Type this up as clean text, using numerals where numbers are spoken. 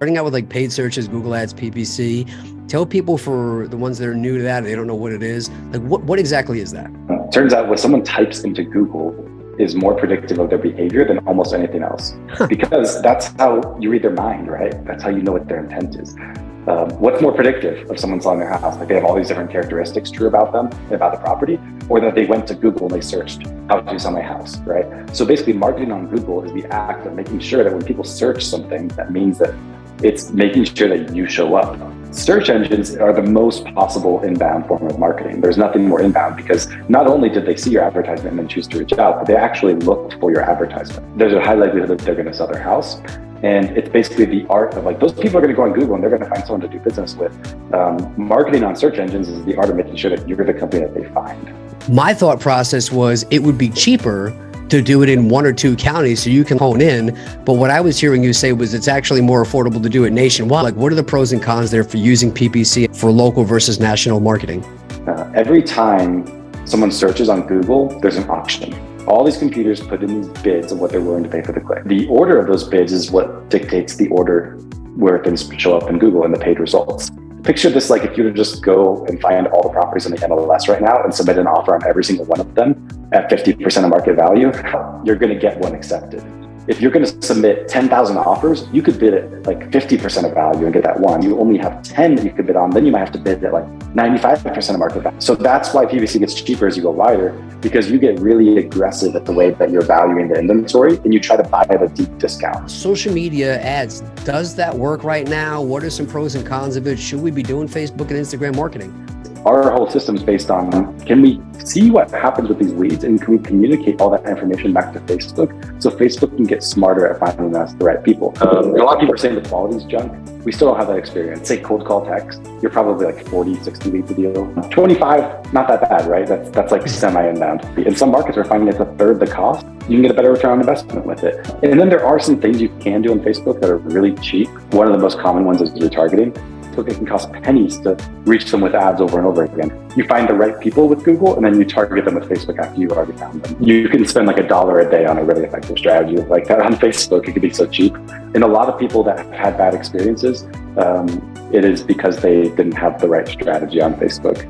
Starting out with like paid searches, Google Ads, PPC. Tell people, for the ones that are new to that, they don't know what it is. Like what exactly is that? Turns out what someone types into Google is more predictive of their behavior than almost anything else. Because that's how you read their mind, right? That's how you know what their intent is. What's more predictive of someone selling their house? Like they have all these different characteristics true about them, about the property, or that they went to Google and they searched how to sell my house, right? So basically marketing on Google is the act of making sure that when people search something, that means that it's making sure that you show up. Search engines are the most possible inbound form of marketing. There's nothing more inbound because not only did they see your advertisement and then choose to reach out, but they actually looked for your advertisement. There's a high likelihood that they're going to sell their house. And it's basically the art of like, those people are going to go on Google and they're going to find someone to do business with. Marketing on search engines is the art of making sure that you're the company that they find. My thought process was it would be cheaper to do it in 1 or 2 counties so you can hone in. But what I was hearing you say was it's actually more affordable to do it nationwide. Like, what are the pros and cons there for using PPC for local versus national marketing? Every time someone searches on Google, there's an auction. All these computers put in these bids of what they're willing to pay for the click. The order of those bids is what dictates the order where things show up in Google in the paid results. Picture this like if you were to just go and find all the properties on the MLS right now and submit an offer on every single one of them at 50% of market value, you're going to get one accepted. If you're going to submit 10,000 offers, you could bid at like 50% of value and get that one. You only have 10 that you could bid on, then you might have to bid at like 95% of market value. So that's why PPC gets cheaper as you go wider, because you get really aggressive at the way that you're valuing the inventory and you try to buy at a deep discount. Social media ads, does that work right now? What are some pros and cons of it? Should we be doing Facebook and Instagram marketing? Our whole system is based on, can we see what happens with these leads and can we communicate all that information back to Facebook so Facebook can get smarter at finding us the right people? A lot of people are saying the quality is junk. We still don't have that experience. Say cold call text, you're probably like 40, 60 leads a deal. 25, not that bad, right? That's like semi-inbound. In some markets, we're finding it's a third the cost. You can get a better return on investment with it. And then there are some things you can do on Facebook that are really cheap. One of the most common ones is retargeting. It can cost pennies to reach them with ads over and over again. You find the right people with Google and then you target them with Facebook after you've already found them. You can spend like $1 a day on a really effective strategy like that on Facebook. It could be so cheap. And a lot of people that have had bad experiences, it is because they didn't have the right strategy on Facebook.